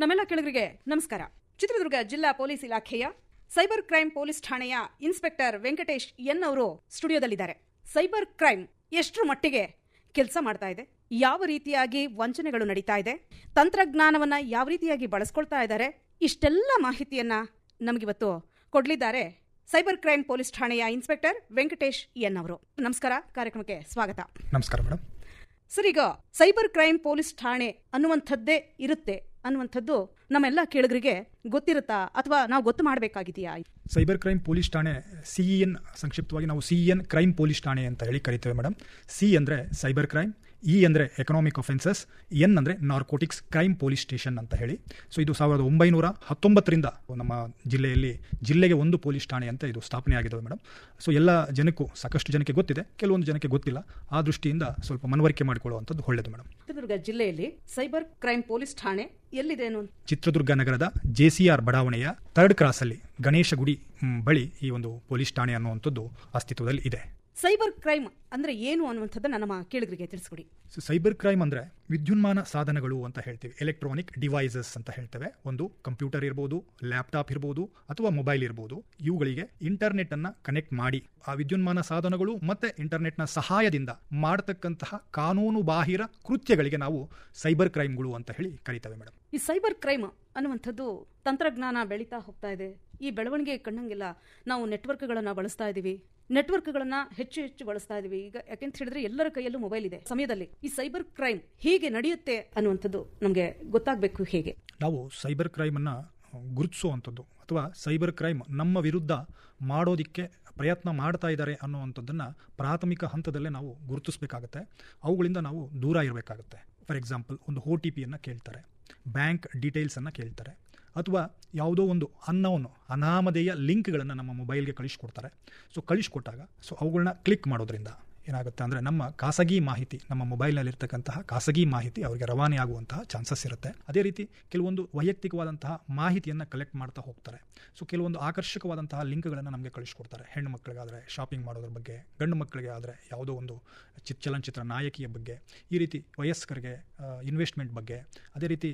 ನಮ್ಮೆಲ್ಲ ಕೇಳುಗರಿಗೆ ನಮಸ್ಕಾರ. ಚಿತ್ರದುರ್ಗ ಜಿಲ್ಲಾ ಪೊಲೀಸ್ ಇಲಾಖೆಯ ಸೈಬರ್ ಕ್ರೈಮ್ ಪೊಲೀಸ್ ಠಾಣೆಯ ಇನ್ಸ್ಪೆಕ್ಟರ್ ವೆಂಕಟೇಶ್ ಎನ್ ಅವರು ಸ್ಟುಡಿಯೋದಲ್ಲಿದ್ದಾರೆ. ಸೈಬರ್ ಕ್ರೈಮ್ ಎಷ್ಟರ ಮಟ್ಟಿಗೆ ಕೆಲಸ ಮಾಡ್ತಾ ಇದೆ, ಯಾವ ರೀತಿಯಾಗಿ ವಂಚನೆಗಳು ನಡೀತಾ ಇದೆ, ತಂತ್ರಜ್ಞಾನವನ್ನ ಯಾವ ರೀತಿಯಾಗಿ ಬಳಸ್ಕೊಳ್ತಾ ಇದ್ದಾರೆ, ಇಷ್ಟೆಲ್ಲ ಮಾಹಿತಿಯನ್ನ ನಮಗಿವತ್ತು ಕೊಡ್ಲಿದ್ದಾರೆ ಸೈಬರ್ ಕ್ರೈಮ್ ಪೊಲೀಸ್ ಠಾಣೆಯ ಇನ್ಸ್ಪೆಕ್ಟರ್ ವೆಂಕಟೇಶ್ ಎನ್ ಅವರು. ನಮಸ್ಕಾರ, ಕಾರ್ಯಕ್ರಮಕ್ಕೆ ಸ್ವಾಗತ. ನಮಸ್ಕಾರ ಮೇಡಮ್. ಸರ್, ಈಗ ಸೈಬರ್ ಕ್ರೈಮ್ ಪೊಲೀಸ್ ಠಾಣೆ ಅನ್ನುವಂಥದ್ದೇ ಇರುತ್ತೆ ಅನ್ನುವಂಥದ್ದು ನಮ್ಮೆಲ್ಲ ಕೇಳುಗರಿಗೆ ಗೊತ್ತಿರುತ್ತಾ ಅಥವಾ ನಾವು ಗೊತ್ತು ಮಾಡಬೇಕಾಗಿದೆಯಾ? ಸೈಬರ್ ಕ್ರೈಮ್ ಪೊಲೀಸ್ ಠಾಣೆ CEN, ಸಂಕ್ಷಿಪ್ತವಾಗಿ ನಾವು CEN ಕ್ರೈಮ್ ಪೊಲೀಸ್ ಠಾಣೆ ಅಂತ ಹೇಳಿ ಕರಿತೇವೆ ಮೇಡಮ್. ಸಿ ಅಂದರೆ ಸೈಬರ್ ಕ್ರೈಮ್, ಇ ಅಂದರೆ ಎಕನಾಮಿಕ್ ಅಫೆನ್ಸಸ್, ಎನ್ ಅಂದರೆ ನಾರ್ಕೋಟಿಕ್ಸ್ ಕ್ರೈಮ್ ಪೊಲೀಸ್ ಸ್ಟೇಷನ್ ಅಂತ ಹೇಳಿ. ಸೊ ಇದು 1919ರಿಂದ ನಮ್ಮ ಜಿಲ್ಲೆಗೆ ಒಂದು ಪೊಲೀಸ್ ಠಾಣೆ ಅಂತ ಇದು ಸ್ಥಾಪನೆ ಆಗಿದೆ ಮೇಡಮ್. ಸೊ ಎಲ್ಲ ಜನಕ್ಕೂ, ಸಾಕಷ್ಟು ಜನಕ್ಕೆ ಗೊತ್ತಿದೆ, ಕೆಲವೊಂದು ಜನಕ್ಕೆ ಗೊತ್ತಿಲ್ಲ. ಆ ದೃಷ್ಟಿಯಿಂದ ಸ್ವಲ್ಪ ಮನವರಿಕೆ ಮಾಡಿಕೊಳ್ಳುವಂಥದ್ದು ಒಳ್ಳೆಯದು ಮೇಡಮ್. ಚಿತ್ರದುರ್ಗ ಜಿಲ್ಲೆಯಲ್ಲಿ ಸೈಬರ್ ಕ್ರೈಮ್ ಪೊಲೀಸ್ ಠಾಣೆ ಎಲ್ಲಿದೆ? ಚಿತ್ರದುರ್ಗ ನಗರದ JCR ಬಡಾವಣೆಯ 3rd ಕ್ರಾಸಲ್ಲಿ ಗಣೇಶ ಗುಡಿ ಬಳಿ ಈ ಒಂದು ಪೊಲೀಸ್ ಠಾಣೆ ಅನ್ನುವಂಥದ್ದು ಅಸ್ತಿತ್ವದಲ್ಲಿ ಇದೆ. ಸೈಬರ್ ಕ್ರೈಮ್ ಅಂದ್ರೆ ಏನು ಅನ್ನುವಂಥದ್ದನ್ನ ನಮ್ಮ ಕೇಳುಗರಿಗೆ ತಿಳಿಸ್ಕೊಡಿ. ಸೈಬರ್ ಕ್ರೈಮ್ ಅಂದ್ರೆ ವಿದ್ಯುನ್ಮಾನ ಸಾಧನಗಳು ಅಂತ ಹೇಳ್ತೀವಿ, ಎಲೆಕ್ಟ್ರಾನಿಕ್ ಡಿವೈಸಸ್ ಅಂತ ಹೇಳ್ತೇವೆ. ಒಂದು ಕಂಪ್ಯೂಟರ್ ಇರ್ಬೋದು, ಲ್ಯಾಪ್ಟಾಪ್ ಇರ್ಬೋದು, ಅಥವಾ ಮೊಬೈಲ್ ಇರ್ಬೋದು. ಇವುಗಳಿಗೆ ಇಂಟರ್ನೆಟ್ ಅನ್ನ ಕನೆಕ್ಟ್ ಮಾಡಿ ಆ ವಿದ್ಯುನ್ಮಾನ ಸಾಧನಗಳು ಮತ್ತೆ ಇಂಟರ್ನೆಟ್ನ ಸಹಾಯದಿಂದ ಮಾಡತಕ್ಕಂತಹ ಕಾನೂನು ಬಾಹಿರ ಕೃತ್ಯಗಳಿಗೆ ನಾವು ಸೈಬರ್ ಕ್ರೈಮ್ಗಳು ಅಂತ ಹೇಳಿ ಕರೀತೇವೆ ಮೇಡಮ್. ಈ ಸೈಬರ್ ಕ್ರೈಮ್ ಅನ್ನುವಂಥದ್ದು ತಂತ್ರಜ್ಞಾನ ಬೆಳೀತಾ ಹೋಗ್ತಾ ಇದೆ. ಈ ಬೆಳವಣಿಗೆ ಕಂಡಂಗೆಲ್ಲ ನಾವು ನೆಟ್ವರ್ಕ್ಗಳನ್ನ ಬಳಸ್ತಾ ಇದೀವಿ, ನೆಟ್ವರ್ಕ್ಗಳನ್ನ ಹೆಚ್ಚು ಬಳಸ್ತಾ ಇದೀವಿ. ಈಗ ಯಾಕೆಂತ ಹೇಳಿದ್ರೆ ಎಲ್ಲರ ಕೈಯಲ್ಲೂ ಮೊಬೈಲ್ ಇದೆ ಸಮಯದಲ್ಲಿ ಈ ಸೈಬರ್ ಕ್ರೈಮ್ ಹೀಗೆ ನಡೆಯುತ್ತೆ ಅನ್ನುವಂಥದ್ದು ನಮಗೆ ಗೊತ್ತಾಗಬೇಕು. ಹೇಗೆ ನಾವು ಸೈಬರ್ ಕ್ರೈಮ್ ಅನ್ನ ಗುರುತಿಸುವಂಥದ್ದು ಅಥವಾ ಸೈಬರ್ ಕ್ರೈಮ್ ನಮ್ಮ ವಿರುದ್ಧ ಮಾಡೋದಿಕ್ಕೆ ಪ್ರಯತ್ನ ಮಾಡ್ತಾ ಇದ್ದಾರೆ ಅನ್ನುವಂಥದ್ದನ್ನು ಪ್ರಾಥಮಿಕ ಹಂತದಲ್ಲೇ ನಾವು ಗುರುತಿಸಬೇಕಾಗತ್ತೆ. ಅವುಗಳಿಂದ ನಾವು ದೂರ ಇರಬೇಕಾಗುತ್ತೆ. ಫಾರ್ ಎಕ್ಸಾಂಪಲ್, ಒಂದು OTP ಕೇಳ್ತಾರೆ, ಬ್ಯಾಂಕ್ ಡೀಟೇಲ್ಸನ್ನು ಕೇಳ್ತಾರೆ, ಅಥವಾ ಯಾವುದೋ ಒಂದು ಅನಾಮಧೇಯ ಲಿಂಕ್ಗಳನ್ನು ನಮ್ಮ ಮೊಬೈಲ್ಗೆ ಕಳಿಸ್ಕೊಡ್ತಾರೆ. ಸೊ ಕಳಿಸ್ಕೊಟ್ಟಾಗ ಅವುಗಳನ್ನ ಕ್ಲಿಕ್ ಮಾಡೋದ್ರಿಂದ ಏನಾಗುತ್ತೆ ಅಂದರೆ ನಮ್ಮ ಖಾಸಗಿ ಮಾಹಿತಿ, ನಮ್ಮ ಮೊಬೈಲ್ನಲ್ಲಿರ್ತಕ್ಕಂತಹ ಖಾಸಗಿ ಮಾಹಿತಿ ಅವರಿಗೆ ರವಾನೆ ಆಗುವಂತಹ ಚಾನ್ಸಸ್ ಇರುತ್ತೆ. ಅದೇ ರೀತಿ ಕೆಲವೊಂದು ವೈಯಕ್ತಿಕವಾದಂತಹ ಮಾಹಿತಿಯನ್ನು ಕಲೆಕ್ಟ್ ಮಾಡ್ತಾ ಹೋಗ್ತಾರೆ. ಸೊ ಕೆಲವೊಂದು ಆಕರ್ಷಕವಾದಂತಹ ಲಿಂಕ್ಗಳನ್ನು ನಮಗೆ ಕಳಿಸ್ಕೊಡ್ತಾರೆ. ಹೆಣ್ಣು ಮಕ್ಕಳಿಗಾದರೆ ಶಾಪಿಂಗ್ ಮಾಡೋದ್ರ ಬಗ್ಗೆ, ಗಂಡು ಮಕ್ಕಳಿಗೆ ಆದರೆ ಯಾವುದೋ ಒಂದು ಚಲನಚಿತ್ರ ನಾಯಕಿಯ ಬಗ್ಗೆ, ಈ ರೀತಿ ವಯಸ್ಕರಿಗೆ ಇನ್ವೆಸ್ಟ್ಮೆಂಟ್ ಬಗ್ಗೆ, ಅದೇ ರೀತಿ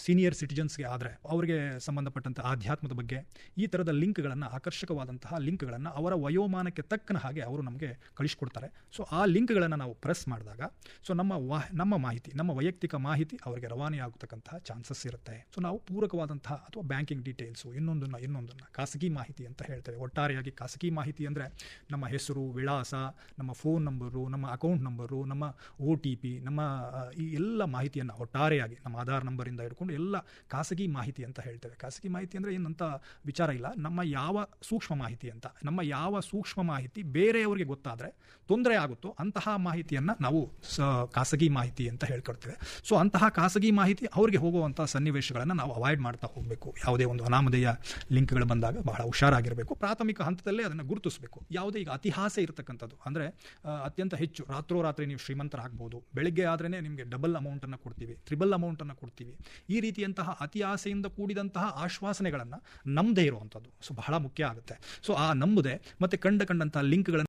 ಸೀನಿಯರ್ ಸಿಟಿಜನ್ಸ್ಗೆ ಆದರೆ ಅವರಿಗೆ ಸಂಬಂಧಪಟ್ಟಂಥ ಆಧ್ಯಾತ್ಮದ ಬಗ್ಗೆ, ಈ ಥರದ ಲಿಂಕ್ಗಳನ್ನು, ಆಕರ್ಷಕವಾದಂತಹ ಲಿಂಕ್ಗಳನ್ನು ಅವರ ವಯೋಮಾನಕ್ಕೆ ತಕ್ಕನ ಹಾಗೆ ಅವರು ನಮಗೆ ಕಳಿಸ್ಕೊಡ್ತಾರೆ. ಸೊ ಆ ಲಿಂಕ್ಗಳನ್ನು ನಾವು ಪ್ರೆಸ್ ಮಾಡಿದಾಗ ನಮ್ಮ ಮಾಹಿತಿ, ನಮ್ಮ ವೈಯಕ್ತಿಕ ಮಾಹಿತಿ ಅವರಿಗೆ ರವಾನೆ ಆಗತಕ್ಕಂತಹ ಚಾನ್ಸಸ್ ಇರುತ್ತೆ. ಸೊ ನಾವು ಪೂರಕವಾದಂತಹ ಅಥವಾ ಬ್ಯಾಂಕಿಂಗ್ ಡೀಟೇಲ್ಸು, ಇನ್ನೊಂದನ್ನು ಖಾಸಗಿ ಮಾಹಿತಿ ಅಂತ ಹೇಳ್ತೇವೆ. ಒಟ್ಟಾರೆಯಾಗಿ ಖಾಸಗಿ ಮಾಹಿತಿ ಅಂದರೆ ನಮ್ಮ ಹೆಸರು, ವಿಳಾಸ, ನಮ್ಮ ಫೋನ್ ನಂಬರು, ನಮ್ಮ ಅಕೌಂಟ್ ನಂಬರು, ನಮ್ಮ OTP, ನಮ್ಮ ಈ ಎಲ್ಲ ಮಾಹಿತಿಯನ್ನು ಒಟ್ಟಾರೆಯಾಗಿ ನಮ್ಮ ಆಧಾರ್ ನಂಬರಿಂದ ಹಿಡ್ಕೊಂಡು ಎಲ್ಲ ಖಾಸಗಿ ಮಾಹಿತಿ ಅಂತ ಹೇಳ್ತೇವೆ. ಖಾಸಗಿ ಮಾಹಿತಿ ಅಂದರೆ ಏನಂತ ವಿಚಾರ ಇಲ್ಲ, ನಮ್ಮ ಯಾವ ಸೂಕ್ಷ್ಮ ಮಾಹಿತಿ ಅಂತ, ನಮ್ಮ ಯಾವ ಸೂಕ್ಷ್ಮ ಮಾಹಿತಿ ಬೇರೆಯವರಿಗೆ ಗೊತ್ತಾದರೆ ತೊಂದರೆ ಆಗುತ್ತೋ ಅಂತಹ ಮಾಹಿತಿಯನ್ನು ನಾವು ಖಾಸಗಿ ಮಾಹಿತಿ ಅಂತ ಹೇಳ್ಕೊಡ್ತೇವೆ. ಸೊ ಅಂತಹ ಖಾಸಗಿ ಮಾಹಿತಿ ಅವರಿಗೆ ಹೋಗುವಂಥ ಸನ್ನಿವೇಶಗಳನ್ನು ನಾವು ಅವಾಯ್ಡ್ ಮಾಡ್ತಾ ಹೋಗಬೇಕು. ಯಾವುದೇ ಒಂದು ಅನಾಮಧೇಯ ಲಿಂಕ್ಗಳು ಬಂದಾಗ ಬಹಳ ಹುಷಾರಾಗಿರಬೇಕು. ಪ್ರಾಥಮಿಕ ಹಂತದಲ್ಲೇ ಅದನ್ನು ಗುರುತಿಸಬೇಕು. ಯಾವುದೇ ಈಗ ಅತಿಹಾಸ ಇರತಕ್ಕಂಥದ್ದು ಅಂದರೆ ಅತ್ಯಂತ ಹೆಚ್ಚು ರಾತ್ರೋರಾತ್ರಿ ನೀವು ಶ್ರೀಮಂತರಾಗಬಹುದು, ಬೆಳಗ್ಗೆ ಆದ್ರೇ ನಿಮಗೆ ಡಬಲ್ ಅಮೌಂಟನ್ನು ಕೊಡ್ತೀವಿ, ಟ್ರಿಬಲ್ ಅಮೌಂಟನ್ನು ಕೊಡ್ತೀವಿ, ಈ ರೀತಿಯಂತಹ ಅತಿ ಆಸೆಯಿಂದ ಕೂಡಿದಂತಹ ಆಶ್ವಾಸನೆಗಳನ್ನು ನಂಬದೇ ಇರುವಂಥದ್ದು ಸೊ ಬಹಳ ಮುಖ್ಯ ಆಗುತ್ತೆ. ಸೊ ಆ ನಂಬದೆ ಮತ್ತು ಕಂಡಂತಹ ಲಿಂಕ್ಗಳನ್ನು